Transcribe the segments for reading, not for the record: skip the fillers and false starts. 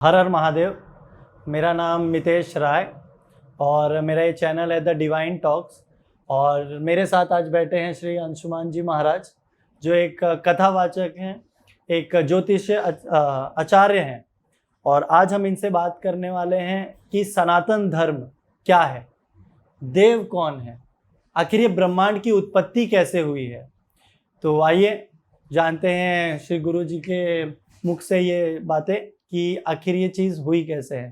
हर हर महादेव। मेरा नाम मितेश राय और मेरा ये चैनल है द डिवाइन टॉक्स। और मेरे साथ आज बैठे हैं श्री अंशुमान जी महाराज, जो एक कथावाचक हैं, एक ज्योतिष आचार्य हैं। और आज हम इनसे बात करने वाले हैं कि सनातन धर्म क्या है, देव कौन है, आखिर ये ब्रह्मांड की उत्पत्ति कैसे हुई है। तो आइए जानते हैं श्री गुरु जी के मुख से ये बातें कि आखिर ये चीज़ हुई कैसे है।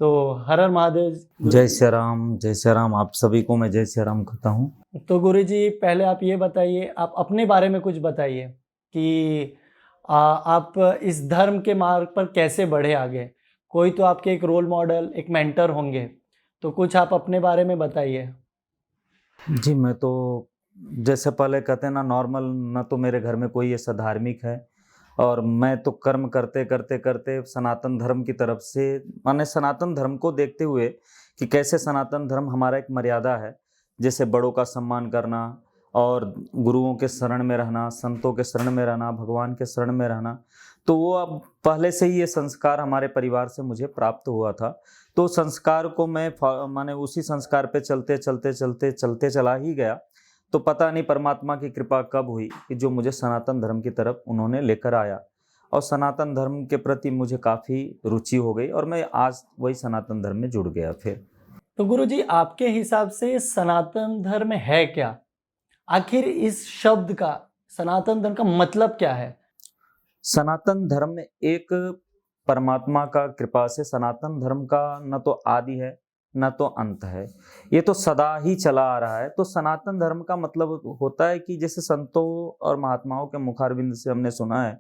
तो हर हर महादेव। जय श्री राम, जय श्री राम। आप सभी को मैं जय श्री राम कहता हूँ। तो गुरु जी, पहले आप ये बताइए, आप अपने बारे में कुछ बताइए कि आप इस धर्म के मार्ग पर कैसे बढ़े आगे। कोई तो आपके एक रोल मॉडल, एक मेंटर होंगे, तो कुछ आप अपने बारे में बताइए। जी, मैं तो जैसे पहले कहते हैं ना, नॉर्मल ना, तो मेरे घर में कोई ऐसा धार्मिक है और मैं तो कर्म करते करते करते सनातन धर्म की तरफ से, माने सनातन धर्म को देखते हुए कि कैसे सनातन धर्म हमारा एक मर्यादा है, जैसे बड़ों का सम्मान करना और गुरुओं के शरण में रहना, संतों के शरण में रहना, भगवान के शरण में रहना। तो वो अब पहले से ही ये संस्कार हमारे परिवार से मुझे प्राप्त हुआ था। तो संस्कार को मैं माने उसी संस्कार पे चलते चलते चलते चलते चला ही गया। तो पता नहीं परमात्मा की कृपा कब हुई कि जो मुझे सनातन धर्म की तरफ उन्होंने लेकर आया और सनातन धर्म के प्रति मुझे काफ़ी रुचि हो गई और मैं आज वही सनातन धर्म में जुड़ गया फिर। तो गुरु जी, आपके हिसाब से सनातन धर्म है क्या? आखिर इस शब्द का, सनातन धर्म का मतलब क्या है? सनातन धर्म में एक परमात्मा का कृपा से सनातन धर्म का न तो आदि है न तो अंत है, ये तो सदा ही चला आ रहा है। तो सनातन धर्म का मतलब होता है कि जैसे संतों और महात्माओं के मुखारविंद से हमने सुना है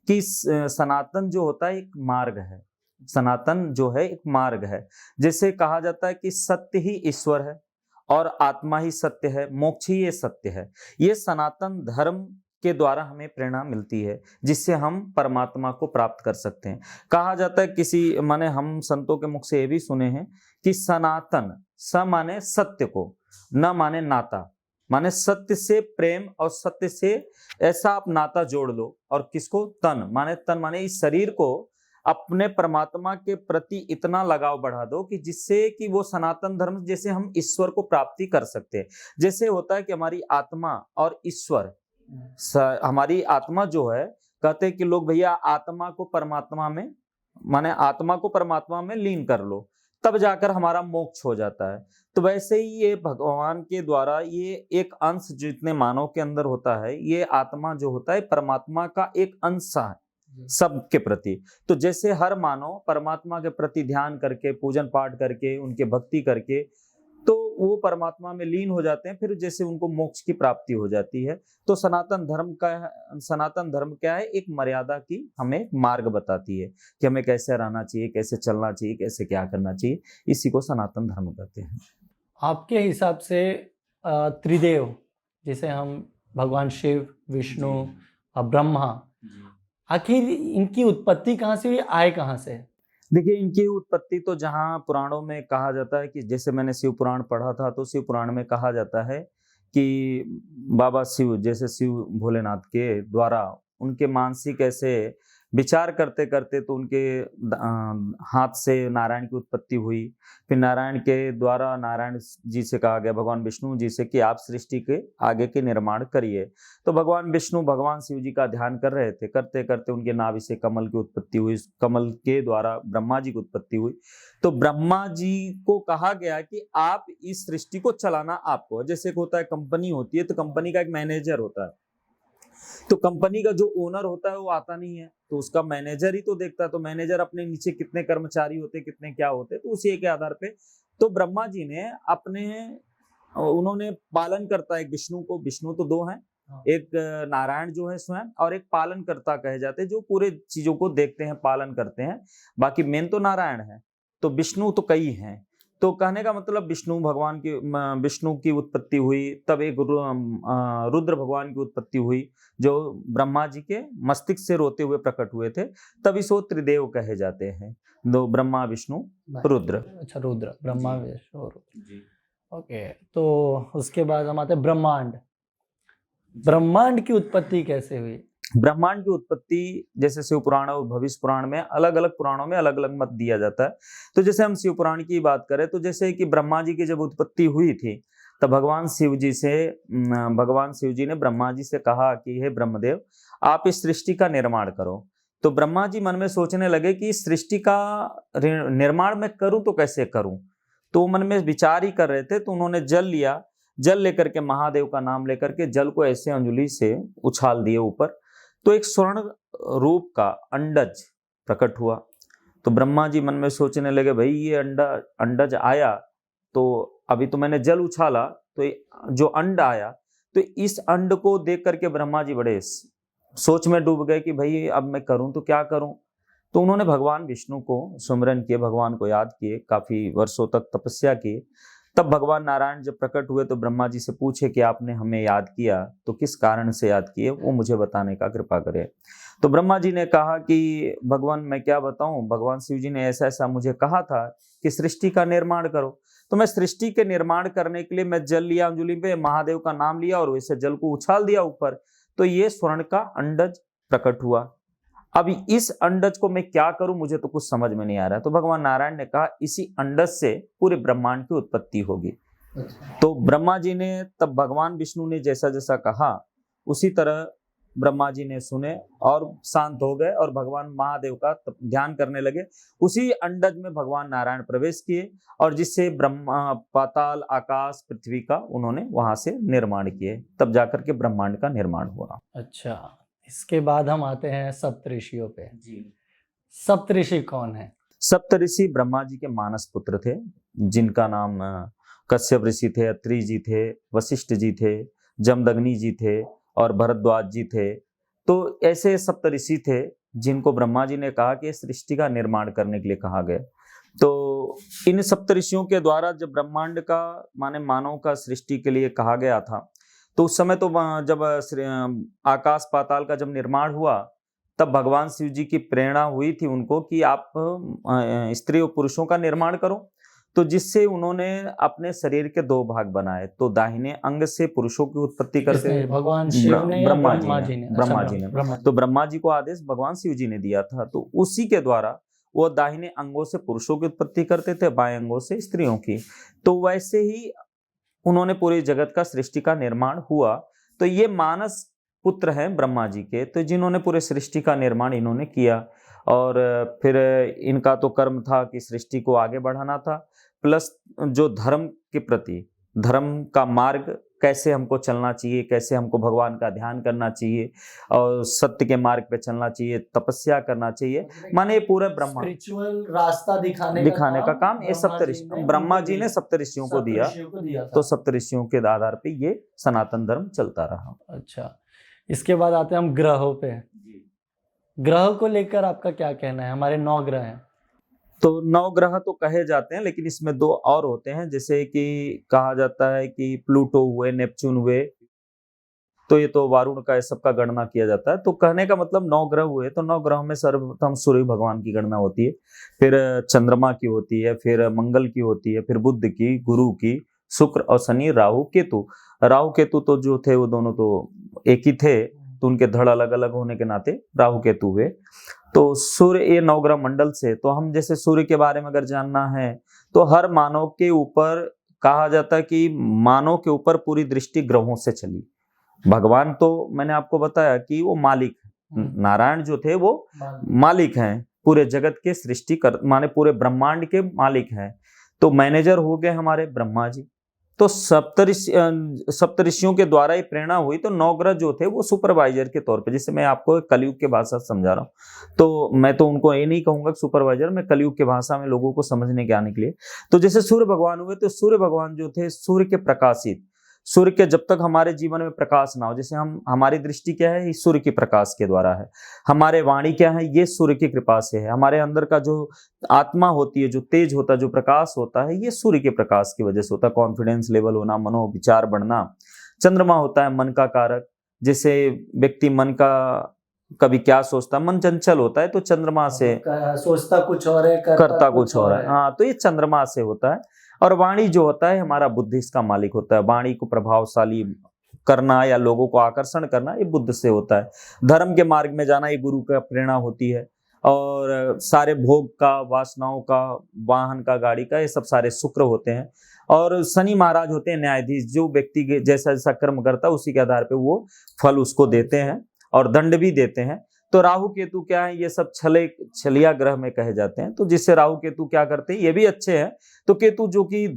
कि सनातन जो होता है एक मार्ग है। सनातन जो है एक मार्ग है। जैसे कहा जाता है कि सत्य ही ईश्वर है और आत्मा ही सत्य है, मोक्ष ही ये सत्य है। ये सनातन धर्म के द्वारा हमें प्रेरणा मिलती है जिससे हम परमात्मा को प्राप्त कर सकते हैं। कहा जाता है किसी माने हम संतों के मुख से ये भी सुने हैं कि सनातन, स माने सत्य को, न माने नाता, माने सत्य से प्रेम और सत्य से ऐसा आप नाता जोड़ लो। और किसको? तन माने इस शरीर को अपने परमात्मा के प्रति इतना लगाव बढ़ा दो कि जिससे कि वो सनातन धर्म जैसे हम ईश्वर को प्राप्ति कर सकते हैं। जैसे होता है कि हमारी आत्मा और ईश्वर, हमारी आत्मा जो है, कहते हैं कि लोग भैया आत्मा को परमात्मा में, माने आत्मा को परमात्मा में लीन कर लो, तब जाकर हमारा मोक्ष हो जाता है। तो वैसे ही ये भगवान के द्वारा ये एक अंश जितने मानव के अंदर होता है, ये आत्मा जो होता है परमात्मा का एक अंश है सबके प्रति। तो जैसे हर मानव परमात्मा के प्रति ध्यान करके, पूजन पाठ करके, उनके भक्ति करके, तो वो परमात्मा में लीन हो जाते हैं, फिर जैसे उनको मोक्ष की प्राप्ति हो जाती है। तो सनातन धर्म क्या है? एक मर्यादा की हमें मार्ग बताती है कि हमें कैसे रहना चाहिए, कैसे चलना चाहिए, कैसे क्या करना चाहिए। इसी को सनातन धर्म कहते हैं। आपके हिसाब से त्रिदेव, जिसे हम भगवान शिव, विष्णु और ब्रह्मा, आखिर इनकी उत्पत्ति कहाँ से हुई, आए कहाँ से? देखिए, इनकी उत्पत्ति तो जहाँ पुराणों में कहा जाता है कि जैसे मैंने शिव पुराण पढ़ा था, तो शिव पुराण में कहा जाता है कि बाबा शिव, जैसे शिव भोलेनाथ के द्वारा उनके मानसिक ऐसे विचार करते करते तो उनके हाथ से नारायण की उत्पत्ति हुई। फिर नारायण के द्वारा नारायण जी से कहा गया, भगवान विष्णु जी से, कि आप सृष्टि के आगे के निर्माण करिए। तो भगवान विष्णु भगवान शिव जी का ध्यान कर रहे थे, करते करते उनके नाभि से कमल की उत्पत्ति हुई, कमल के द्वारा ब्रह्मा जी की उत्पत्ति हुई। तो ब्रह्मा जी को कहा गया कि आप इस सृष्टि को चलाना आपको। जैसे होता है कंपनी होती है, तो कंपनी का एक मैनेजर होता है, तो कंपनी का जो ओनर होता है वो आता नहीं है, तो उसका मैनेजर ही तो देखता है। तो मैनेजर अपने नीचे कितने कर्मचारी होते, कितने क्या होते, तो उसी के आधार पे तो ब्रह्मा जी ने अपने, उन्होंने पालन करता है एक विष्णु को, विष्णु तो दो हैं, एक नारायण जो है स्वयं, और एक पालन करता कहे जाते हैं जो पूरे चीजों को देखते हैं, पालन करते हैं। बाकी मेन तो नारायण है, तो विष्णु तो कई हैं। तो कहने का मतलब विष्णु की उत्पत्ति हुई, तब एक रुद्र भगवान की उत्पत्ति हुई जो ब्रह्मा जी के मस्तिष्क से रोते हुए प्रकट हुए थे, तभी सो त्रिदेव कहे जाते हैं, दो, ब्रह्मा विष्णु रुद्र। अच्छा, रुद्र, ब्रह्मा विष्णु रुद्र। ओके, तो उसके बाद हम आते हैं ब्रह्मांड। ब्रह्मांड की उत्पत्ति कैसे हुई? ब्रह्मांड की उत्पत्ति जैसे शिव पुराण और भविष्य पुराण में अलग अलग पुराणों में अलग अलग मत दिया जाता है। तो जैसे हम शिव पुराण की बात करें तो जैसे कि ब्रह्मा जी की जब उत्पत्ति हुई थी तब भगवान शिव जी ने ब्रह्मा जी से कहा कि हे ब्रह्मदेव, आप इस सृष्टि का निर्माण करो। तो ब्रह्मा जी मन में सोचने लगे कि इस सृष्टि का निर्माण मैं करूं तो कैसे करूं। तो मन में विचार ही कर रहे थे तो उन्होंने जल लिया। जल लेकर के महादेव का नाम लेकर के जल को ऐसे अंजलि से उछाल दिए ऊपर, तो एक स्वर्ण रूप का अंडज प्रकट हुआ। तो ब्रह्मा जी मन में सोचने लगे, भाई ये अंडज आया तो अभी तो मैंने जल उछाला तो जो अंड आया, तो इस अंड को देख करके ब्रह्मा जी बड़े सोच में डूब गए कि भाई अब मैं करूं तो क्या करूं। तो उन्होंने भगवान विष्णु को सुमिरन किए, भगवान को याद किए, काफी वर्षों तक तपस्या की। तब भगवान नारायण जब प्रकट हुए तो ब्रह्मा जी से पूछे कि आपने हमें याद किया तो किस कारण से याद किए, वो मुझे बताने का कृपा करे। तो ब्रह्मा जी ने कहा कि भगवान मैं क्या बताऊं, भगवान शिव जी ने ऐसा ऐसा मुझे कहा था कि सृष्टि का निर्माण करो। तो मैं सृष्टि के निर्माण करने के लिए मैं जल लिया अंजलि पे, महादेव का नाम लिया और वैसे जल को उछाल दिया ऊपर, तो ये स्वर्ण का अंडज प्रकट हुआ। अब इस अंडज को मैं क्या करूं, मुझे तो कुछ समझ में नहीं आ रहा है। तो भगवान नारायण ने कहा इसी अंडज से पूरे ब्रह्मांड की उत्पत्ति होगी। तो ब्रह्मा जी ने, तब भगवान विष्णु ने जैसा जैसा कहा उसी तरह ब्रह्मा जी ने सुने और शांत हो गए और भगवान महादेव का ध्यान करने लगे। उसी अंडज में भगवान नारायण प्रवेश किए और जिससे ब्रह्मा, पाताल, आकाश, पृथ्वी का उन्होंने वहां से निर्माण किए, तब जाकर के ब्रह्मांड का निर्माण हुआ। अच्छा, इसके बाद हम आते हैं सप्तऋषियों पे। जी, सप्तऋषि कौन है? सप्तऋषि ब्रह्मा जी के मानस पुत्र थे, जिनका नाम कश्यप ऋषि थे, अत्रि जी थे, वशिष्ठ जी थे, जमदग्नि जी थे और भरद्वाज जी थे। तो ऐसे सप्तऋषि थे जिनको ब्रह्मा जी ने कहा कि सृष्टि का निर्माण करने के लिए कहा गया। तो इन सप्तऋषियों के द्वारा जब ब्रह्मांड का माने मानव का सृष्टि के लिए कहा गया था, तो उस समय तो जब आकाश पाताल का जब निर्माण हुआ तब भगवान शिव जी की प्रेरणा हुई थी उनको कि आप स्त्री और पुरुषों का निर्माण करो। तो जिससे उन्होंने अपने शरीर के दो भाग बनाए। तो दाहिने अंग से पुरुषों की उत्पत्ति करके भगवान शिव ने या ब्रह्मा जी ने? ब्रह्मा जी ने। तो ब्रह्मा जी को आदेश भगवान शिव जी ने दिया था, तो उसी के द्वारा वो दाहिने अंगों से पुरुषों की उत्पत्ति करते थे, बाएं अंगों से स्त्रियों की। तो वैसे ही उन्होंने पूरे जगत का सृष्टि का निर्माण हुआ। तो ये मानस पुत्र हैं ब्रह्मा जी के, तो जिन्होंने पूरे सृष्टि का निर्माण इन्होंने किया। और फिर इनका तो कर्म था कि सृष्टि को आगे बढ़ाना था, प्लस जो धर्म के प्रति, धर्म का मार्ग कैसे हमको चलना चाहिए, कैसे हमको भगवान का ध्यान करना चाहिए और सत्य के मार्ग पे चलना चाहिए, तपस्या करना चाहिए, माने ये पूरा ब्रह्मा स्पिरिचुअल रास्ता दिखाने का काम ये सप्तऋषि ब्रह्मा जी ने सप्तऋषियों को दिया। तो सप्तऋषियों के आधार पे ये सनातन धर्म चलता रहा। अच्छा, इसके बाद आते हैं हम ग्रहों पे। ग्रह को लेकर आपका क्या कहना है? हमारे 9 ग्रह हैं। तो 9 ग्रह तो कहे जाते हैं, लेकिन इसमें 2 और होते हैं, जैसे कि कहा जाता है कि प्लूटो हुए, नेपच्यून हुए, तो ये तो वारुण का सबका गणना किया जाता है। तो कहने का मतलब 9 ग्रह हुए, तो 9 ग्रहों में सर्वप्रथम सूर्य भगवान की गणना होती है, फिर चंद्रमा की होती है, फिर मंगल की होती है, फिर बुध की, गुरु की, शुक्र और शनि, राहु केतु। राहु केतु तो जो थे वो दोनों तो एक ही थे, तो उनके धड़ अलग अलग होने के नाते राहु केतु हुए। तो सूर्य ये 9 ग्रह मंडल से, तो हम जैसे सूर्य के बारे में अगर जानना है तो हर मानव के ऊपर कहा जाता है कि मानव के ऊपर पूरी दृष्टि ग्रहों से चली। भगवान तो मैंने आपको बताया कि वो मालिक, नारायण जो थे वो मालिक हैं, पूरे जगत के सृष्टि कर माने पूरे ब्रह्मांड के मालिक हैं। तो मैनेजर हो गए हमारे ब्रह्मा जी। तो सप्तऋषियों के द्वारा ही प्रेरणा हुई। तो 9 ग्रह जो थे वो सुपरवाइजर के तौर पे, जिससे मैं आपको कलयुग के भाषा समझा रहा हूँ, तो मैं तो उनको ये नहीं कहूंगा सुपरवाइजर, मैं कलयुग के भाषा में लोगों को समझने के आने के लिए। तो जैसे सूर्य भगवान हुए, तो सूर्य भगवान जो थे सूर्य के प्रकाशित, सूर्य के जब तक हमारे जीवन में प्रकाश ना हो, जैसे हमारी दृष्टि क्या है, सूर्य के प्रकाश के द्वारा है, हमारे वाणी क्या है, ये सूर्य की कृपा से है, हमारे अंदर का जो आत्मा होती है, जो तेज होता है, जो प्रकाश होता है, ये सूर्य के प्रकाश की वजह से होता है। कॉन्फिडेंस लेवल होना, मनोविचार बढ़ना। चंद्रमा होता है मन का कारक, जैसे व्यक्ति मन का कभी क्या सोचता है, मन चंचल होता है, तो चंद्रमा से सोचता कुछ और है, करता कुछ और है। हाँ, तो ये चंद्रमा से होता है। और वाणी जो होता है हमारा बुद्धि इसका मालिक होता है, वाणी को प्रभावशाली करना या लोगों को आकर्षण करना, ये बुद्ध से होता है। धर्म के मार्ग में जाना, ये गुरु का प्रेरणा होती है। और सारे भोग का, वासनाओं का, वाहन का, गाड़ी का, ये सब सारे शुक्र होते हैं। और शनि महाराज होते हैं न्यायाधीश, जो व्यक्ति के जैसा जैसा कर्म करता है उसी के आधार पे वो फल उसको देते हैं और दंड भी देते हैं। तो राहु केतु क्या है, ये सब छलिया ग्रह में कहे जाते हैं। तो जिससे राहु केतु क्या करते हैं, ये भी अच्छे हैं। तो केतु जो कि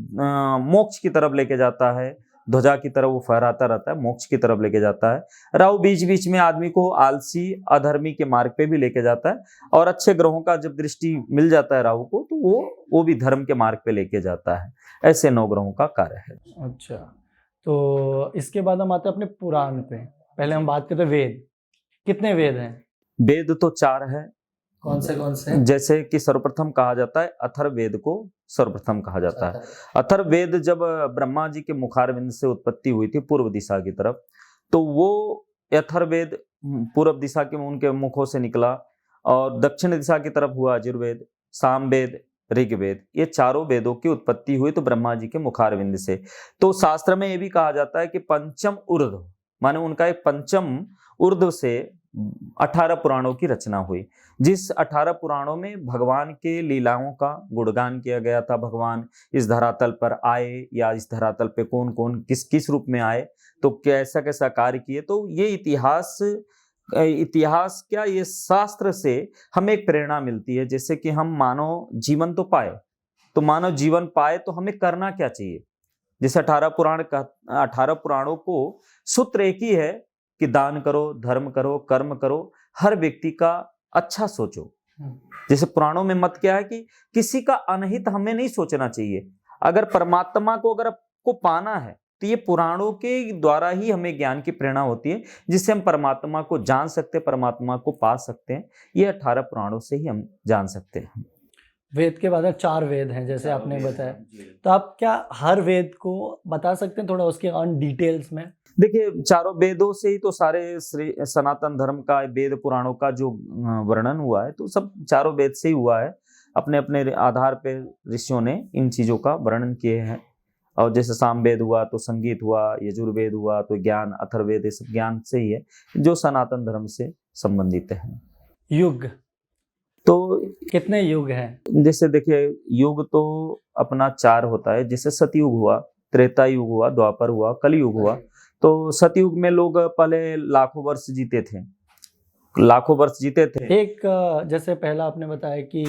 मोक्ष की तरफ लेके जाता है, ध्वजा की तरफ वो फहराता रहता है, मोक्ष की तरफ लेके जाता है। राहु बीच बीच में आदमी को आलसी, अधर्मी के मार्ग पे भी लेके जाता है। और अच्छे ग्रहों का जब दृष्टि मिल जाता है राहु को, तो वो भी धर्म के मार्ग पे लेके जाता है। ऐसे 9 ग्रहों का कार्य है। अच्छा, तो इसके बाद हम आते हैं अपने पुराण पे। पहले हम बात करते हैं वेद। कितने वेद हैं? वेद तो 4 है। कौन से? जैसे कि सर्वप्रथम कहा जाता है, अथर्ववेद को सर्वप्रथम कहा जाता है। अथर्ववेद जब ब्रह्मा जी के मुखारविंद से उत्पत्ति हुई थी पूर्व दिशा की तरफ, तो वो अथर्ववेद पूर्व दिशा के उनके मुखों से निकला। और दक्षिण दिशा की तरफ हुआ यजुर्वेद, सामवेद, ऋग्वेद। ये चारों वेदों की उत्पत्ति हुई तो ब्रह्मा जी के मुखारविंद से। तो शास्त्र में ये भी कहा जाता है कि पंचम ऊर्ध्व, माने उनका एक पंचम ऊर्ध्व से 18 पुराणों की रचना हुई। जिस 18 पुराणों में भगवान के लीलाओं का गुणगान किया गया था। भगवान इस धरातल पर आए, या इस धरातल पे कौन कौन किस किस रूप में आए, तो कैसा कैसा कार्य किए। तो ये इतिहास क्या, ये शास्त्र से हमें एक प्रेरणा मिलती है। जैसे कि हम मानव जीवन तो पाए, तो मानव जीवन पाए तो हमें करना क्या चाहिए। जैसे 18 पुराणों को सूत्र एक ही है कि दान करो, धर्म करो, कर्म करो, हर व्यक्ति का अच्छा सोचो। जैसे पुराणों में मत क्या है कि किसी का अनहित हमें नहीं सोचना चाहिए। अगर परमात्मा को अगर आपको पाना है तो ये पुराणों के द्वारा ही हमें ज्ञान की प्रेरणा होती है, जिससे हम परमात्मा को जान सकते हैं, परमात्मा को पा सकते हैं। ये 18 पुराणों से ही हम जान सकते हैं। वेद के बाद 4 वेद हैं जैसे आपने बताया, तो आप क्या हर वेद को बता सकते हैं थोड़ा उसके ऑन डिटेल्स में? देखिए, चारों वेदों से ही तो सारे सनातन धर्म का, वेद पुराणों का जो वर्णन हुआ है, तो सब चारों वेद से ही हुआ है। अपने अपने आधार पे ऋषियों ने इन चीजों का वर्णन किए हैं। और जैसे सामवेद हुआ तो संगीत हुआ, यजुर्वेद हुआ तो ज्ञान, अथर्ववेद, ये सब ज्ञान से ही है जो सनातन धर्म से संबंधित है। युग तो कितने युग हैं? जैसे देखिए, युग तो अपना 4 होता है। जैसे सतयुग हुआ, त्रेता युग हुआ, द्वापर हुआ, कलयुग हुआ। तो सतयुग में लोग पहले लाखों वर्ष जीते थे, एक जैसे पहला आपने बताया कि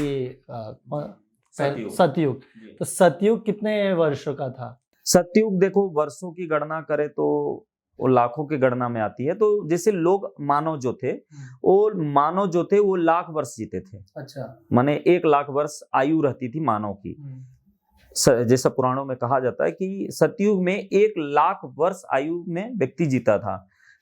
सतयुग, तो सतयुग कितने वर्षों का था? सतयुग देखो, वर्षों की गणना करें तो वो लाखों की गणना में आती है। तो जैसे लोग मानव जो थे वो लाख वर्ष जीते थे। अच्छा, माने 1 लाख वर्ष आयु रहती थी मानव की। जैसा पुराणों में कहा जाता है कि सतयुग में 1 लाख वर्ष आयु में व्यक्ति जीता था।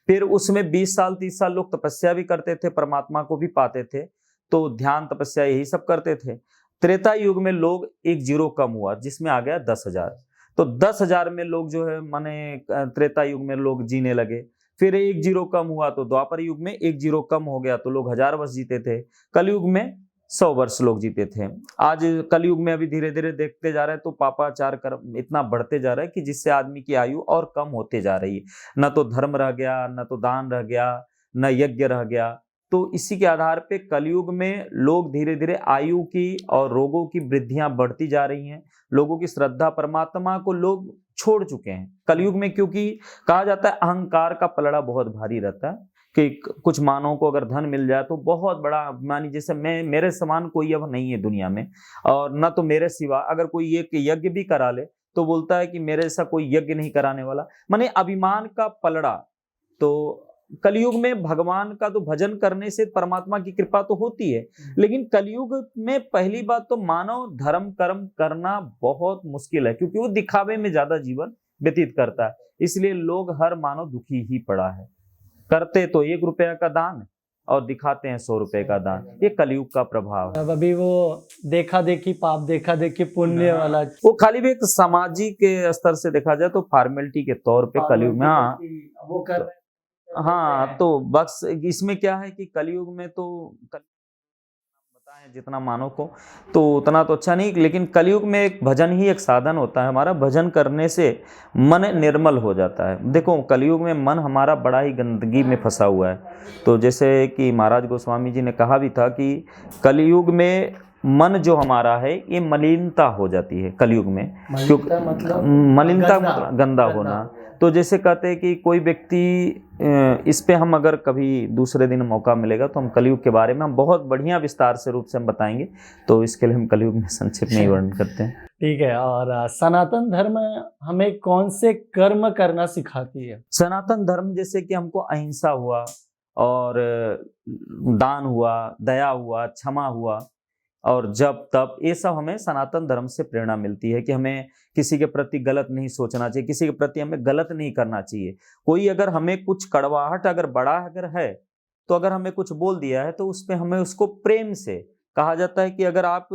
फिर उसमें 20 साल 30 साल लोग तपस्या भी करते थे, परमात्मा को भी पाते थे। तो ध्यान, तपस्या, यही सब करते थे। त्रेता युग में लोग 1 जीरो कम हुआ, जिसमें आ गया 10,000। तो 10,000 में लोग जो है माने त्रेता युग में लोग जीने लगे। फिर 1 जीरो कम हुआ तो द्वापर युग में 1 जीरो कम हो गया तो लोग 1000 वर्ष जीते थे। कलयुग में 100 वर्ष लोग जीते थे। आज कलयुग में अभी धीरे धीरे देखते जा रहे हैं तो पापाचार कर्म इतना बढ़ते जा रहा है कि जिससे आदमी की आयु और कम होते जा रही है। न तो धर्म रह गया, न तो दान रह गया, न यज्ञ रह गया। तो इसी के आधार पे कलयुग में लोग धीरे धीरे आयु की और रोगों की वृद्धियां बढ़ती जा रही हैं। लोगों की श्रद्धा परमात्मा को लोग छोड़ चुके हैं कलयुग में, क्योंकि कहा जाता है अहंकार का पलड़ा बहुत भारी रहता है कि कुछ मानव को अगर धन मिल जाए तो बहुत बड़ा अभिमानी, जैसे मेरे समान कोई अब नहीं है दुनिया में, और न तो मेरे सिवा अगर कोई एक यज्ञ भी करा ले तो बोलता है कि मेरे जैसा कोई यज्ञ नहीं कराने वाला, माने अभिमान का पलड़ा। तो कलयुग में भगवान का तो भजन करने से परमात्मा की कृपा तो होती है, लेकिन कलयुग में पहली बात तो मानव धर्म कर्म करना बहुत मुश्किल है, क्योंकि वो दिखावे में ज्यादा जीवन व्यतीत करता है। इसलिए लोग, हर मानव दुखी ही पड़ा है। करते तो 1 रुपया का दान और दिखाते हैं 100 रुपए का दान। ये कलयुग का प्रभाव है। अब अभी वो देखा देखी पाप, देखा देखी पुण्य वाला, वो खाली भी एक सामाजिक स्तर से देखा जाए तो फॉर्मेलिटी के तौर पे कलयुग में, हाँ वो कर रहे, हाँ, तो बस इसमें क्या है कि कलयुग में तो बताएं जितना मानव को, तो उतना तो अच्छा नहीं, लेकिन कलयुग में एक भजन ही एक साधन होता है हमारा। भजन करने से मन निर्मल हो जाता है। देखो कलयुग में मन हमारा बड़ा ही गंदगी में फंसा हुआ है। तो जैसे कि महाराज गोस्वामी जी ने कहा भी था कि कलयुग में मन जो हमारा है ये मलिनता हो जाती है कलयुग में। मलिनता मतलब मलिनता गंदा, मतलब गंदा होना। तो जैसे कहते हैं कि कोई व्यक्ति, इस पे हम अगर कभी दूसरे दिन मौका मिलेगा तो हम कलयुग के बारे में हम बहुत बढ़िया विस्तार से रूप से हम बताएंगे। तो इसके लिए हम कलयुग में संक्षिप्त में ही वर्णन करते हैं। ठीक है। और सनातन धर्म हमें कौन से कर्म करना सिखाती है? सनातन धर्म जैसे कि हमको अहिंसा हुआ, और दान हुआ, दया हुआ, क्षमा हुआ, और जब तब, ये सब हमें सनातन धर्म से प्रेरणा मिलती है कि हमें किसी के प्रति गलत नहीं सोचना चाहिए, किसी के प्रति हमें गलत नहीं करना चाहिए। कोई अगर हमें कुछ कड़वाहट अगर बड़ा अगर है, तो अगर हमें कुछ बोल दिया है तो उस पे हमें उसको प्रेम से, कहा जाता है कि अगर आप,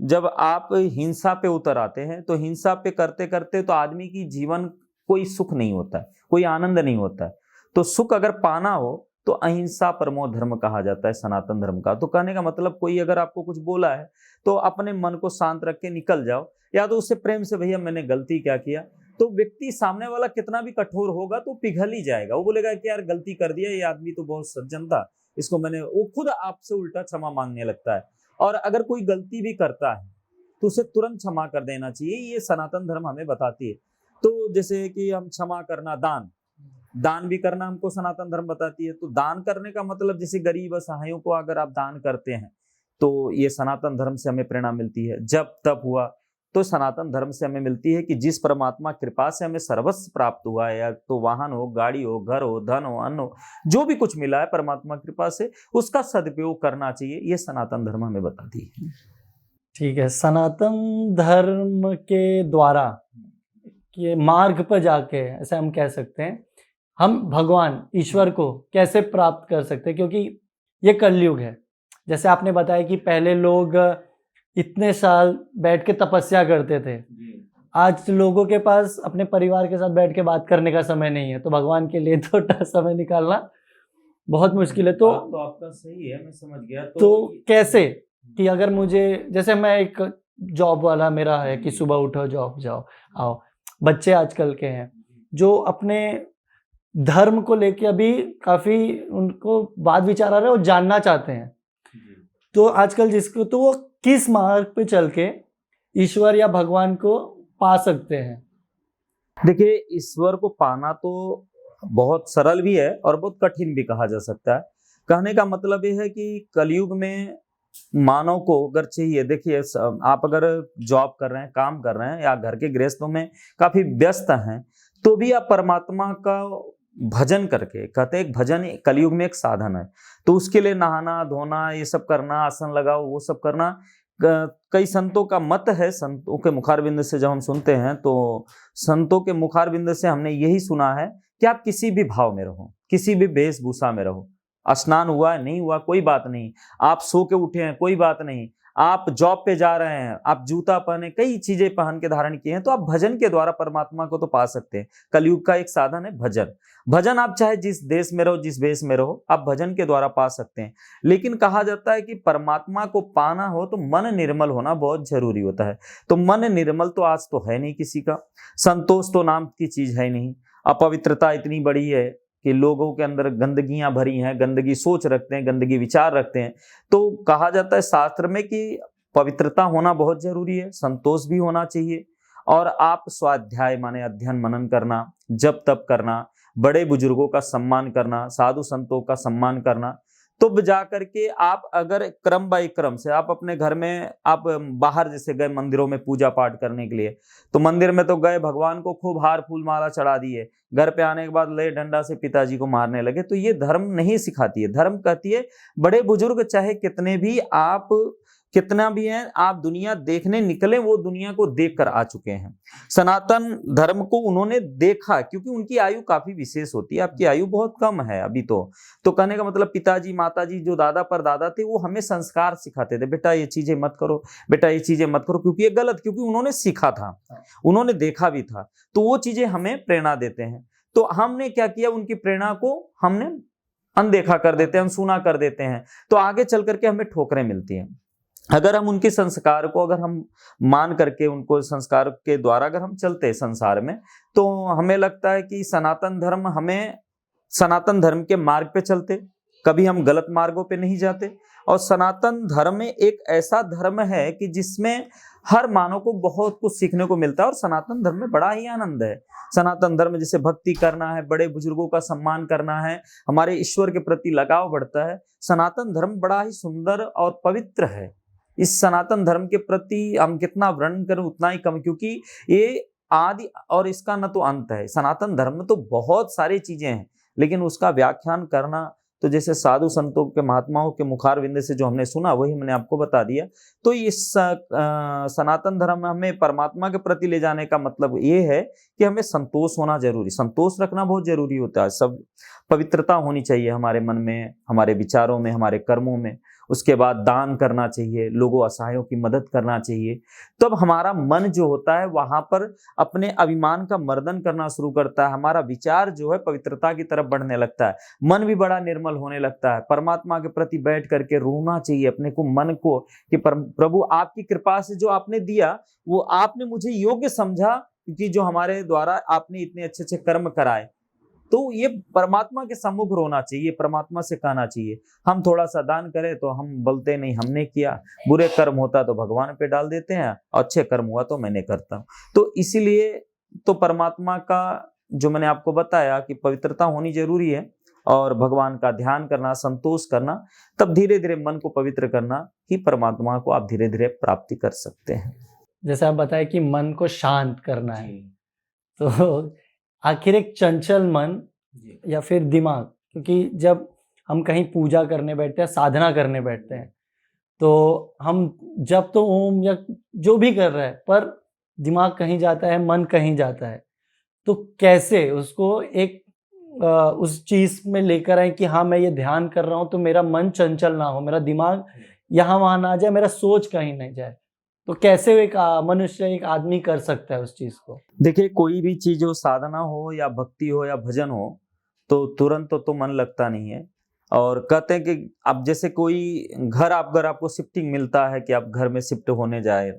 जब आप हिंसा पे उतर आते हैं तो हिंसा पे करते करते तो आदमी की जीवन कोई सुख नहीं होता है, कोई आनंद नहीं होता है। तो सुख अगर पाना हो तो अहिंसा परमो धर्म कहा जाता है सनातन धर्म का। तो कहने का मतलब कोई अगर आपको कुछ बोला है तो अपने मन को शांत रख के निकल जाओ, या तो उससे प्रेम से, भैया मैंने गलती क्या किया। तो व्यक्ति सामने वाला कितना भी कठोर होगा तो पिघल ही जाएगा, वो बोलेगा कि यार गलती कर दिया, ये आदमी तो बहुत सज्जन था, इसको मैंने, वो खुद आपसे उल्टा क्षमा मांगने लगता है। और अगर कोई गलती भी करता है तो उसे तुरंत क्षमा कर देना चाहिए, ये सनातन धर्म हमें बताती है। तो जैसे कि हम क्षमा करना, दान भी करना हमको सनातन धर्म बताती है। तो दान करने का मतलब जैसे गरीब असहायों को अगर आप दान करते हैं तो ये सनातन धर्म से हमें प्रेरणा मिलती है। जब तब हुआ तो सनातन धर्म से हमें मिलती है कि जिस परमात्मा कृपा से हमें सर्वस्व प्राप्त हुआ है, या तो वाहन हो, गाड़ी हो, घर हो, धन हो, अन्न हो, जो भी कुछ मिला है परमात्मा कृपा से, उसका सदुपयोग करना चाहिए, ये सनातन धर्म हमें बताती है। ठीक है। सनातन धर्म के द्वारा ये मार्ग पर जाके, ऐसे हम कह सकते हैं, हम भगवान ईश्वर को कैसे प्राप्त कर सकते हैं? क्योंकि ये कलयुग है। जैसे आपने बताया कि पहले लोग इतने साल बैठ के तपस्या करते थे, आज लोगों के पास अपने परिवार के साथ बैठ के बात करने का समय नहीं है, तो भगवान के लिए तो समय निकालना बहुत मुश्किल है। तो आपका सही है, मैं समझ गया। तो कैसे कि अगर मुझे, जैसे मैं एक जॉब वाला मेरा है कि सुबह उठो जॉब जाओ आओ, बच्चे आजकल के हैं जो अपने धर्म को लेके अभी काफी उनको बात विचार आ रहा है और जानना चाहते हैं, तो आजकल जिसको, तो वो किस मार्ग पे चल के ईश्वर या भगवान को पा सकते हैं? देखिए, ईश्वर को पाना तो बहुत सरल भी है और बहुत कठिन भी कहा जा सकता है। कहने का मतलब ये है कि कलयुग में मानव को अगर चाहिए, देखिए आप अगर जॉब कर रहे हैं, काम कर रहे हैं, या घर के गृहस्थों में काफी व्यस्त हैं, तो भी आप परमात्मा का भजन करके, कहते हैं भजन कलयुग में एक साधन है। तो उसके लिए नहाना धोना, ये सब करना, आसन लगाओ, वो सब करना, कई संतों का मत है, संतों के मुखारबिंद से जब हम सुनते हैं तो संतों के मुखारबिंद से हमने यही सुना है कि आप किसी भी भाव में रहो, किसी भी वेशभूषा में रहो, स्नान हुआ नहीं हुआ कोई बात नहीं, आप सो के उठे हैं कोई बात नहीं, आप जॉब पे जा रहे हैं, आप जूता पहने, कई चीजें पहन के धारण किए हैं, तो आप भजन के द्वारा परमात्मा को तो पा सकते हैं। कलयुग का एक साधन है भजन। भजन आप चाहे जिस देश में रहो, जिस वेश में रहो, आप भजन के द्वारा पा सकते हैं। लेकिन कहा जाता है कि परमात्मा को पाना हो तो मन निर्मल होना बहुत जरूरी होता है। तो मन निर्मल तो आज तो है नहीं किसी का, संतोष तो नाम की चीज है नहीं, अपवित्रता इतनी बड़ी है कि लोगों के अंदर गंदगियां भरी हैं, गंदगी सोच रखते हैं, गंदगी विचार रखते हैं। तो कहा जाता है शास्त्र में कि पवित्रता होना बहुत जरूरी है, संतोष भी होना चाहिए, और आप स्वाध्याय माने अध्ययन मनन करना, जप तप करना, बड़े बुजुर्गों का सम्मान करना, साधु संतों का सम्मान करना, तो जा करके आप अगर क्रम बाई क्रम से आप अपने घर में, आप बाहर जैसे गए मंदिरों में पूजा पाठ करने के लिए, तो मंदिर में तो गए, भगवान को खूब हार फूल माला चढ़ा दिए, घर पे आने के बाद ले डंडा से पिताजी को मारने लगे, तो ये धर्म नहीं सिखाती है। धर्म कहती है बड़े बुजुर्ग चाहे कितने भी, आप कितना भी हैं, आप दुनिया देखने निकले, वो दुनिया को देख कर आ चुके हैं। सनातन धर्म को उन्होंने देखा, क्योंकि उनकी आयु काफी विशेष होती है, आपकी आयु बहुत कम है अभी तो कहने का मतलब पिताजी माताजी जो दादा पर दादा थे, वो हमें संस्कार सिखाते थे, बेटा ये चीजें मत करो, बेटा ये चीजें मत करो, क्योंकि ये गलत, क्योंकि उन्होंने सीखा था, उन्होंने देखा भी था, तो वो चीजें हमें प्रेरणा देते हैं। तो हमने क्या किया, उनकी प्रेरणा को हमने अनदेखा कर देते हैं, अनसुना कर देते हैं, तो आगे चल करके हमें ठोकरें मिलती हैं। अगर हम उनके संस्कार को अगर हम मान करके उनको संस्कार के द्वारा अगर हम चलते हैं संसार में, तो हमें लगता है कि सनातन धर्म हमें सनातन धर्म के मार्ग पे चलते, कभी हम गलत मार्गों पे नहीं जाते। और सनातन धर्म एक ऐसा धर्म है कि जिसमें हर मानव को बहुत कुछ सीखने को मिलता है, और सनातन धर्म में बड़ा ही आनंद है। सनातन धर्म जैसे भक्ति करना है, बड़े बुजुर्गों का सम्मान करना है, हमारे ईश्वर के प्रति लगाव बढ़ता है। सनातन धर्म बड़ा ही सुंदर और पवित्र है। इस सनातन धर्म के प्रति हम कितना वर्णन करें उतना ही कम, क्योंकि ये आदि और इसका न तो अंत है। सनातन धर्म में तो बहुत सारी चीजें हैं, लेकिन उसका व्याख्यान करना तो जैसे साधु संतों के महात्माओं के मुखार विंद से जो हमने सुना वही मैंने आपको बता दिया। तो इस सनातन धर्म में हमें परमात्मा के प्रति ले जाने का मतलब ये है कि हमें संतोष होना जरूरी, संतोष रखना बहुत जरूरी होता है। सब पवित्रता होनी चाहिए हमारे मन में, हमारे विचारों में, हमारे कर्मों में। उसके बाद दान करना चाहिए, लोगों असहायों की मदद करना चाहिए। तब हमारा मन जो होता है वहां पर अपने अभिमान का मर्दन करना शुरू करता है, हमारा विचार जो है पवित्रता की तरफ बढ़ने लगता है, मन भी बड़ा निर्मल होने लगता है। परमात्मा के प्रति बैठ करके रोना चाहिए अपने को, मन को, कि प्रभु आपकी कृपा से जो आपने दिया वो आपने मुझे योग्य समझा, क्योंकि जो हमारे द्वारा आपने इतने अच्छे अच्छे कर्म कराए। तो ये परमात्मा के सम्मुख रोना चाहिए, परमात्मा से कहना चाहिए। हम थोड़ा सा दान करें तो हम बोलते नहीं हमने किया, बुरे कर्म होता तो भगवान पे डाल देते हैं, अच्छे कर्म हुआ तो मैंने करता हूँ। तो इसीलिए तो परमात्मा का जो मैंने आपको बताया कि पवित्रता होनी जरूरी है, और भगवान का ध्यान करना, संतोष करना, तब धीरे धीरे मन को पवित्र करना ही परमात्मा को आप धीरे धीरे प्राप्ति कर सकते हैं। जैसे आप बताए कि मन को शांत करना है, तो आखिर एक चंचल मन या फिर दिमाग, क्योंकि जब हम कहीं पूजा करने बैठते हैं, साधना करने बैठते हैं, तो हम जब तो ओम या जो भी कर रहे हैं, पर दिमाग कहीं जाता है, मन कहीं जाता है। तो कैसे उसको एक उस चीज में लेकर आए कि हाँ मैं ये ध्यान कर रहा हूँ तो मेरा मन चंचल ना हो, मेरा दिमाग यहाँ वहां ना जाए, मेरा सोच कहीं नहीं जाए। तो कैसे एक मनुष्य, एक आदमी कर सकता है उस चीज को? देखिए, कोई भी चीज हो, साधना हो या भक्ति हो या भजन हो, तो तुरंत तो मन लगता नहीं है। और कहते हैं कि अब जैसे कोई घर, अगर आपको शिफ्टिंग मिलता है कि आप घर में शिफ्ट होने जाए,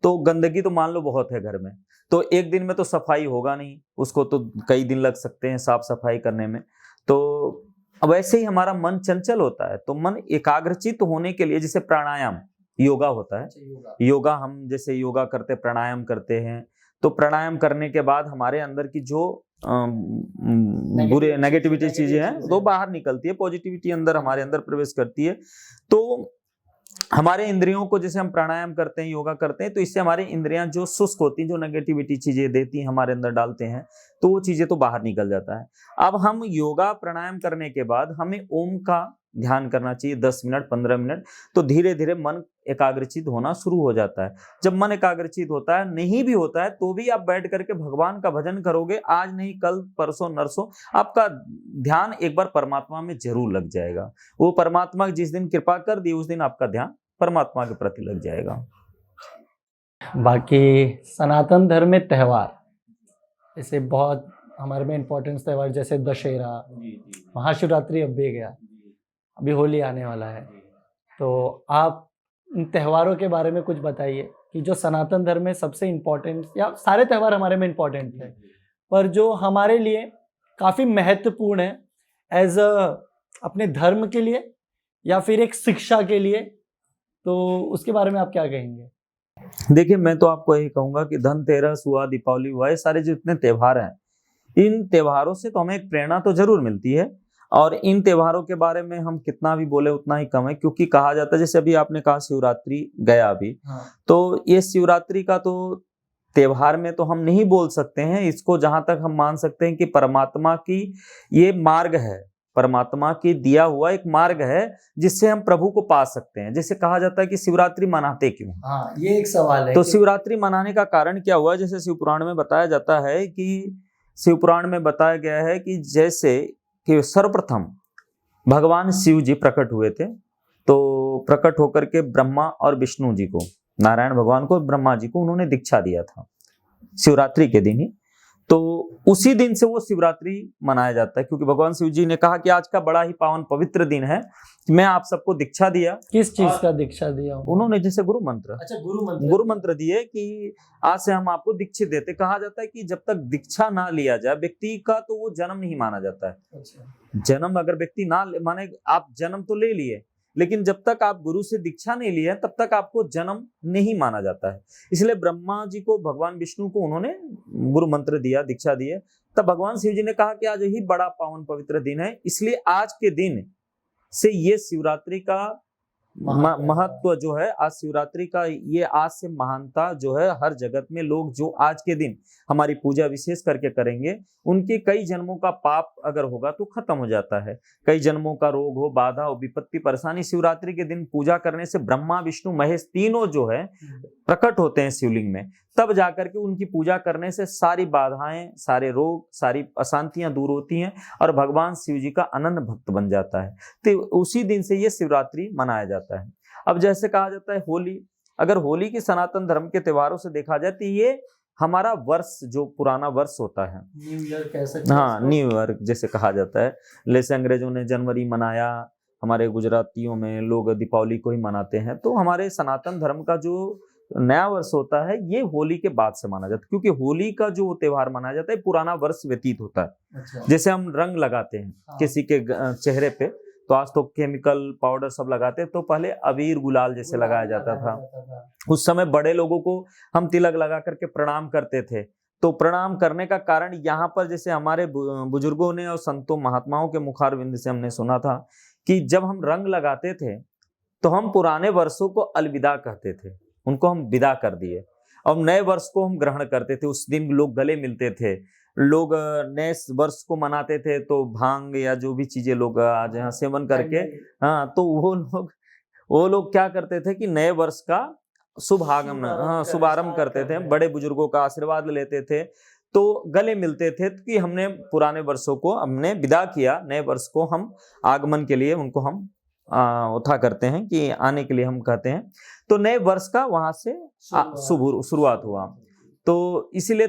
तो गंदगी तो मान लो बहुत है घर में, तो एक दिन में तो सफाई होगा नहीं, उसको तो कई दिन लग सकते हैं साफ सफाई करने में। तो वैसे ही हमारा मन चंचल होता है, तो मन एकाग्रचित होने के लिए जैसे प्राणायाम, योगा होता है, योगा हम जैसे योगा करते, प्राणायाम करते हैं, तो प्राणायाम करने के बाद हमारे अंदर की जो बुरे नेगेटिविटी चीजें हैं वो बाहर निकलती है, पॉजिटिविटी अंदर हमारे अंदर प्रवेश करती है। तो हमारे इंद्रियों को जैसे हम प्राणायाम करते हैं, योगा करते हैं, तो इससे हमारी इंद्रियां जो शुष्क होती हैं, जो नेगेटिविटी चीजें देती हैं हमारे अंदर डालते हैं, तो वो चीजें तो बाहर निकल जाता है। अब हम योगा प्राणायाम करने के बाद हमें ओम का ध्यान करना चाहिए 10 मिनट 15 मिनट, तो धीरे धीरे मन एकाग्रचित होना शुरू हो जाता है। जब मन एकाग्रचित होता है, नहीं भी होता है तो भी आप बैठ करके भगवान का भजन करोगे, आज नहीं कल परसों नरसों आपका ध्यान एक बार परमात्मा में जरूर लग जाएगा। वो परमात्मा जिस दिन कृपा कर दी उस दिन आपका ध्यान परमात्मा के प्रति लग जाएगा। बाकी सनातन धर्म में त्यौहार, जैसे बहुत हमारे में इम्पोर्टेंस त्यौहार, जैसे दशहरा, महाशिवरात्रि अब भी गया, अभी होली आने वाला है, तो आप इन त्योहारों के बारे में कुछ बताइए कि जो सनातन धर्म में सबसे इम्पोर्टेंट, या सारे त्यौहार हमारे में इम्पोर्टेंट है, पर जो हमारे लिए काफ़ी महत्वपूर्ण है एज अपने धर्म के लिए या फिर एक शिक्षा के लिए, तो उसके बारे में आप क्या कहेंगे? देखिए, मैं तो आपको यही कहूंगा कि धनतेरस हुआ, दीपावली हुआ, ये सारे जितने त्योहार हैं, इन त्योहारों से तो हमें एक प्रेरणा तो जरूर मिलती है, और इन त्योहारों के बारे में हम कितना भी बोले उतना ही कम है, क्योंकि कहा जाता है, जैसे अभी आपने कहा शिवरात्रि गया अभी, तो ये शिवरात्रि का तो त्योहार में तो हम नहीं बोल सकते हैं इसको, जहां तक हम मान सकते हैं कि परमात्मा की ये मार्ग है, परमात्मा की दिया हुआ एक मार्ग है जिससे हम प्रभु को पा सकते हैं। जैसे कहा जाता है कि शिवरात्रि मनाते क्यों? हाँ, ये एक सवाल है। तो शिवरात्रि मनाने का कारण क्या हुआ? जैसे शिव पुराण में बताया जाता है कि शिव पुराण में बताया गया है कि जैसे कि सर्वप्रथम भगवान शिव जी प्रकट हुए थे, तो प्रकट होकर के ब्रह्मा और विष्णु जी को, नारायण भगवान को, ब्रह्मा जी को उन्होंने दीक्षा दिया था शिवरात्रि के दिन ही। तो उसी दिन से वो शिवरात्रि मनाया जाता है, क्योंकि भगवान शिव जी ने कहा कि आज का बड़ा ही पावन पवित्र दिन है, मैं आप सबको दीक्षा दिया। किस चीज का दीक्षा दिया उन्होंने जैसे गुरु मंत्र, अच्छा गुरु मंत्र दिए कि आज से हम आपको दीक्षित देते। कहा जाता है कि जब तक दीक्षा ना लिया जाए व्यक्ति का, तो वो जन्म नहीं माना जाता है। अच्छा। जन्म अगर व्यक्ति ना माने, आप जन्म तो ले लिए, लेकिन जब तक आप गुरु से दीक्षा नहीं लिए तब तक आपको जन्म नहीं माना जाता है। इसलिए ब्रह्मा जी को, भगवान विष्णु को उन्होंने गुरु मंत्र दिया, दीक्षा दी है। तब भगवान शिव जी ने कहा कि आज ही बड़ा पावन पवित्र दिन है, इसलिए आज के दिन से ये शिवरात्रि का महत्व जो है, आज शिवरात्रि का ये आज से महानता जो है हर जगत में, लोग जो आज के दिन हमारी पूजा विशेष करके करेंगे, उनके कई जन्मों का पाप अगर होगा तो खत्म हो जाता है। कई जन्मों का रोग हो, बाधा हो, विपत्ति, परेशानी, शिवरात्रि के दिन पूजा करने से ब्रह्मा विष्णु महेश तीनों जो है प्रकट होते हैं शिवलिंग में। तब जाकर के उनकी पूजा करने से सारी बाधाएं, सारे रोग, सारी अशांतियां दूर होती हैं और भगवान शिव जी का अनन्य भक्त बन जाता है। तो उसी दिन से ये शिवरात्रि मनाया जाता है। अब जैसे कहा जाता है होली, अगर होली की सनातन धर्म के त्योहारों से देखा जाए तो ये हमारा वर्ष, जो पुराना वर्ष होता है, न्यू ईयर कह सकते हैं। हाँ, न्यू ईयर जैसे कहा जाता है। जैसे अंग्रेजों ने जनवरी मनाया, हमारे गुजरातियों में लोग दीपावली को ही मनाते हैं। तो हमारे सनातन धर्म का जो नया वर्ष होता है ये होली के बाद से माना जाता है, क्योंकि होली का जो त्योहार मनाया जाता है पुराना वर्ष व्यतीत होता है। अच्छा। जैसे हम रंग लगाते हैं किसी के चेहरे पे, तो आज तो केमिकल पाउडर सब लगाते हैं, तो पहले अबीर गुलाल जैसे लगाया जाता था। उस समय बड़े लोगों को हम तिलक लगा करके प्रणाम करते थे। तो प्रणाम करने का कारण यहाँ पर, जैसे हमारे बुजुर्गों ने और संतों महात्माओं के मुखारविंद से हमने सुना था कि जब हम रंग लगाते थे तो हम पुराने वर्षों को अलविदा कहते थे, उनको हम विदा कर दिए और नए वर्ष को हम ग्रहण करते थे। उस दिन लोग गले मिलते थे, लोग नए वर्ष को मनाते थे, तो भांग या जो भी चीजें लोग आज यहाँ सेवन करके, हाँ, तो वो लोग क्या करते थे कि नए वर्ष का शुभागमन, हाँ, शुभारंभ करते थे, बड़े बुजुर्गों का आशीर्वाद लेते थे, तो गले मिलते थे कि हमने पुराने वर्षों को हमने विदा किया, नए वर्ष को हम आगमन के लिए उनको हम उठा करते हैं कि आने के लिए हम कहते हैं। तो नए वर्ष का वहां से शुरुआत हुआ। तो इसीलिए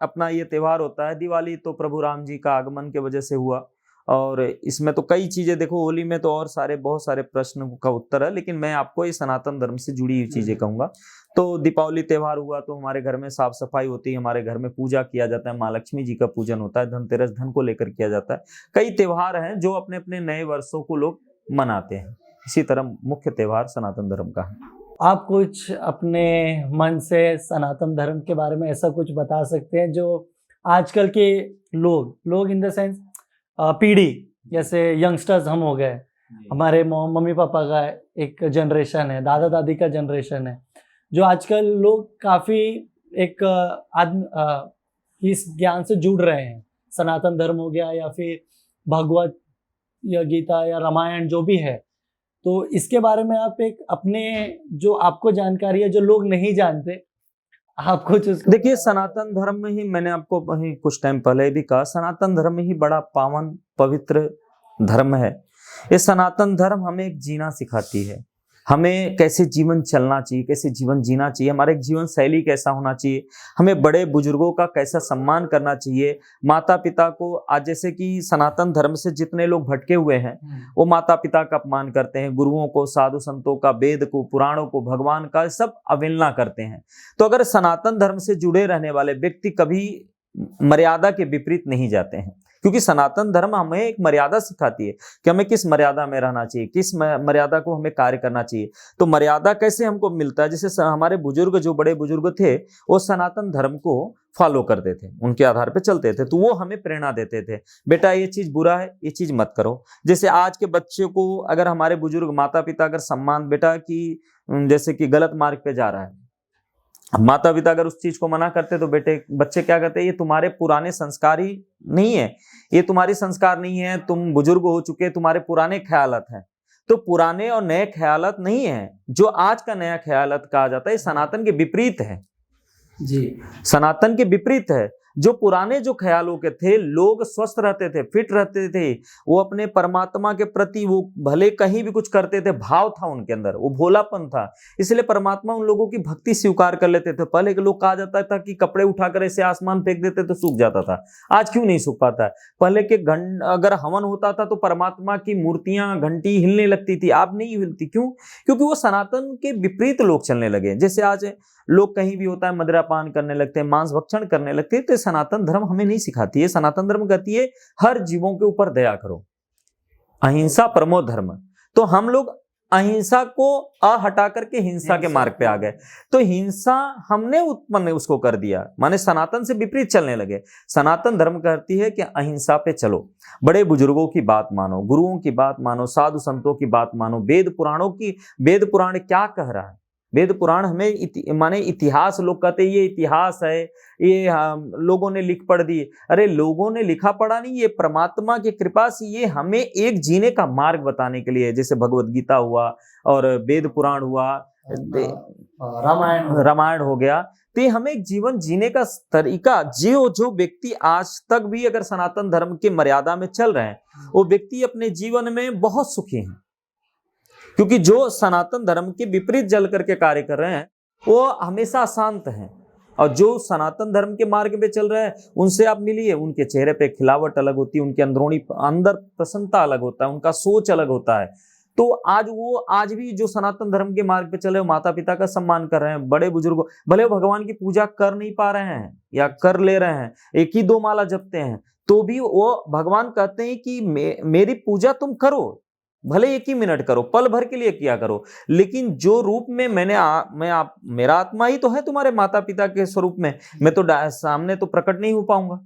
अपना ये त्योहार होता है। दिवाली तो प्रभु राम जी का आगमन के वजह से हुआ, और इसमें तो कई चीजें, देखो होली में तो और बहुत सारे प्रश्न का उत्तर है, लेकिन मैं आपको ये सनातन धर्म से जुड़ी हुई चीजें कहूंगा। तो दीपावली त्योहार हुआ तो हमारे घर में साफ सफाई होती है, हमारे घर में पूजा किया जाता है, माँ लक्ष्मी जी का पूजन होता है, धनतेरस धन को लेकर किया जाता है। कई त्योहार हैं जो अपने अपने नए वर्षों को लोग मनाते हैं। इसी तरह मुख्य त्योहार सनातन धर्म का है। आप कुछ अपने मन से सनातन धर्म के बारे में ऐसा कुछ बता सकते हैं जो आजकल के लोग इन द सेंस पीढ़ी, जैसे यंगस्टर्स हम हो गए, हमारे मम्मी पापा का एक जनरेशन है, दादा दादी का जनरेशन है, जो आजकल लोग काफ़ी एक इस ज्ञान से जुड़ रहे हैं। सनातन धर्म हो गया या फिर भगवत या गीता या रामायण जो भी है, तो इसके बारे में आप एक अपने जो आपको जानकारी है जो लोग नहीं जानते, आप कुछ देखिए, सनातन धर्म में ही, मैंने आपको वही कुछ टाइम पहले भी कहा, सनातन धर्म ही बड़ा पावन पवित्र धर्म है। ये सनातन धर्म हमें एक जीना सिखाती है, हमें कैसे जीवन चलना चाहिए, कैसे जीवन जीना चाहिए, हमारे जीवन शैली कैसा होना चाहिए, हमें बड़े बुजुर्गों का कैसा सम्मान करना चाहिए, माता पिता को। आज जैसे कि सनातन धर्म से जितने लोग भटके हुए हैं वो माता पिता का अपमान करते हैं, गुरुओं को, साधु संतों का, वेद को, पुराणों को, भगवान का, सब अवहेलना करते हैं। तो अगर सनातन धर्म से जुड़े रहने वाले व्यक्ति कभी मर्यादा के विपरीत नहीं जाते हैं, क्योंकि सनातन धर्म हमें एक मर्यादा सिखाती है कि हमें किस मर्यादा में रहना चाहिए, किस मर्यादा को हमें कार्य करना चाहिए। तो मर्यादा कैसे हमको मिलता है, जैसे हमारे बुजुर्ग, जो बड़े बुजुर्ग थे, वो सनातन धर्म को फॉलो करते थे, उनके आधार पे चलते थे, तो वो हमें प्रेरणा देते थे, बेटा ये चीज बुरा है, ये चीज मत करो। जैसे आज के बच्चे को अगर हमारे बुजुर्ग माता पिता अगर सम्मान, बेटा की जैसे कि गलत मार्ग पे जा रहा है, माता पिता अगर उस चीज को मना करते तो बच्चे क्या कहते हैं, ये तुम्हारे पुराने संस्कार ही नहीं है, ये तुम्हारी संस्कार नहीं है, तुम बुजुर्ग हो चुके, तुम्हारे पुराने ख्यालात हैं। तो पुराने और नए ख्यालात नहीं है, जो आज का नया ख्यालात कहा जाता है, सनातन के विपरीत है जी, सनातन के विपरीत है। जो पुराने जो ख्यालों के थे, लोग स्वस्थ रहते थे, फिट रहते थे, वो अपने परमात्मा के प्रति वो भले कहीं भी कुछ करते थे, भाव था उनके अंदर, वो भोलापन था, इसलिए परमात्मा उन लोगों की भक्ति स्वीकार कर लेते थे। पहले के लोग कहा जाता था कि कपड़े उठाकर ऐसे आसमान फेंक देते तो सूख जाता था, आज क्यों नहीं सूख पाता है? पहले के अगर हवन होता था तो परमात्मा की मूर्तियां, घंटी हिलने लगती थी, अब नहीं हिलती। क्यों? क्योंकि वो सनातन के विपरीत लोग चलने लगे। जैसे आज लोग कहीं भी होता है मदिरा पान करने लगते हैं, मांस भक्षण करने लगते हैं, तो सनातन धर्म हमें नहीं सिखाती है। सनातन धर्म कहती है हर जीवों के ऊपर दया करो, अहिंसा परमो धर्म। तो हम लोग अहिंसा को हटा करके हिंसा के मार्ग पे आ गए, तो हिंसा हमने उत्पन्न उसको कर दिया, माने सनातन से विपरीत चलने लगे। सनातन धर्म कहती है कि अहिंसा पे चलो, बड़े बुजुर्गों की बात मानो, गुरुओं की बात मानो, साधु संतों की बात मानो, वेद पुराण क्या कह रहा है? वेद पुराण हमें माने इतिहास, लोग कहते हैं ये इतिहास है, ये लोगों ने लिख पढ़ दी। अरे लोगों ने लिखा पढ़ा नहीं, ये परमात्मा की कृपा से ये हमें एक जीने का मार्ग बताने के लिए, जैसे भगवत गीता हुआ और वेद पुराण हुआ, रामायण हो गया, तो ये हमें एक जीवन जीने का तरीका, जो व्यक्ति आज तक भी अगर सनातन धर्म की मर्यादा में चल रहे हैं, वो व्यक्ति अपने जीवन में बहुत सुखी हैं। क्योंकि जो सनातन धर्म के विपरीत जल करके कार्य कर रहे हैं वो हमेशा अशांत हैं, और जो सनातन धर्म के मार्ग पे चल रहे हैं उनसे आप मिलिए, उनके चेहरे पे खिलावट अलग होती है, उनके अंदर प्रसन्नता अलग होता है, उनका सोच अलग होता है। तो आज भी जो सनातन धर्म के मार्ग पे चले, माता पिता का सम्मान कर रहे हैं, बड़े बुजुर्गों, भले वो भगवान की पूजा कर नहीं पा रहे हैं या कर ले रहे हैं, एक ही 2 माला जपते हैं, तो भी वो भगवान कहते हैं कि मेरी पूजा तुम करो, भले 1 ही मिनट करो, पल भर के लिए किया करो, लेकिन जो रूप में मेरा आत्मा ही तो है तुम्हारे माता पिता के स्वरूप में, मैं तो सामने तो प्रकट नहीं हो पाऊंगा।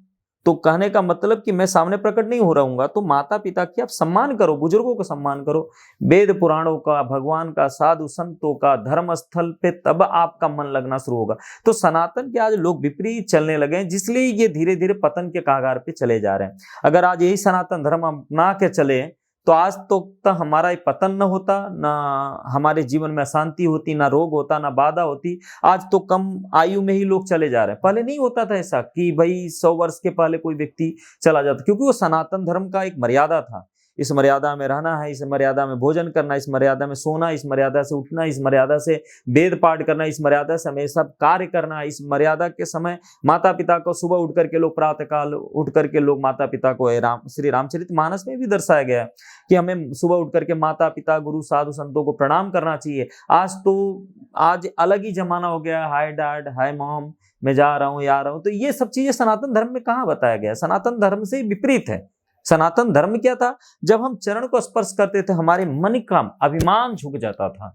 तो कहने का मतलब कि मैं सामने प्रकट नहीं हो रहूंगा, तो माता पिता की आप सम्मान करो, बुजुर्गों का सम्मान करो, वेद पुराणों का, भगवान का, साधु संतों का, धर्म स्थल पे, तब आपका मन लगना शुरू होगा। तो सनातन के आज लोग विपरीत चलने लगे हैं, जिसलिए ये धीरे धीरे पतन के कगार पे चले जा रहे हैं। अगर आज यही सनातन धर्म अपना के चले तो आज तो हमारा पतन न होता, ना हमारे जीवन में अशांति होती, ना रोग होता, ना बाधा होती। आज तो कम आयु में ही लोग चले जा रहे हैं। पहले नहीं होता था ऐसा कि भाई 100 वर्ष के पहले कोई व्यक्ति चला जाता, क्योंकि वो सनातन धर्म का एक मर्यादा था। इस मर्यादा में रहना है, इस मर्यादा में भोजन करना, इस मर्यादा में सोना, इस मर्यादा से उठना, इस मर्यादा से वेद पाठ करना, इस मर्यादा से हमें सब कार्य करना। इस मर्यादा के समय माता पिता को सुबह उठ करके लोग, प्रातः काल उठ करके लोग माता पिता को, श्री रामचरितमानस में भी दर्शाया गया है कि हमें सुबह उठ करके माता पिता, गुरु, साधु संतों को प्रणाम करना चाहिए। आज अलग ही जमाना हो गया, हाय डैड, हाय मॉम, मैं जा रहा हूँ, आ रहा हूँ। तो ये सब चीजें सनातन धर्म में कहाँ बताया गया? सनातन धर्म से विपरीत है। सनातन धर्म क्या था? जब हम चरण को स्पर्श करते थे हमारे मन का अभिमान झुक जाता था।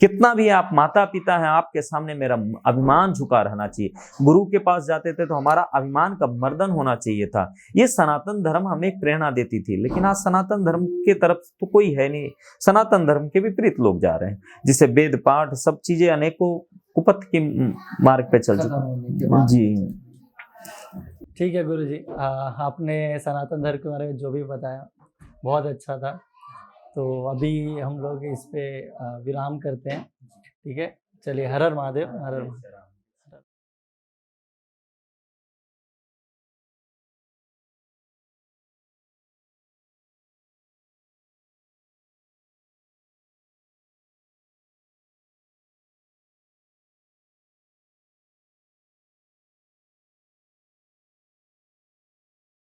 कितना भी आप माता पिता हैं, आपके सामने मेरा अभिमान झुका रहना चाहिए। गुरु के पास जाते थे तो हमारा अभिमान का मर्दन होना चाहिए था। ये सनातन धर्म हमें प्रेरणा देती थी, लेकिन आज सनातन धर्म के तरफ तो कोई है नहीं। सनातन धर्म के विपरीत लोग जा रहे हैं, जिससे वेद पाठ सब चीजें अनेकों कुपथ के मार्ग पे चल चुके जी। ठीक है गुरु जी, आपने सनातन धर्म के बारे में जो भी बताया बहुत अच्छा था। तो अभी हम लोग इस पे विराम करते हैं। ठीक है, चलिए, हर हर महादेव, हर हर महादेव।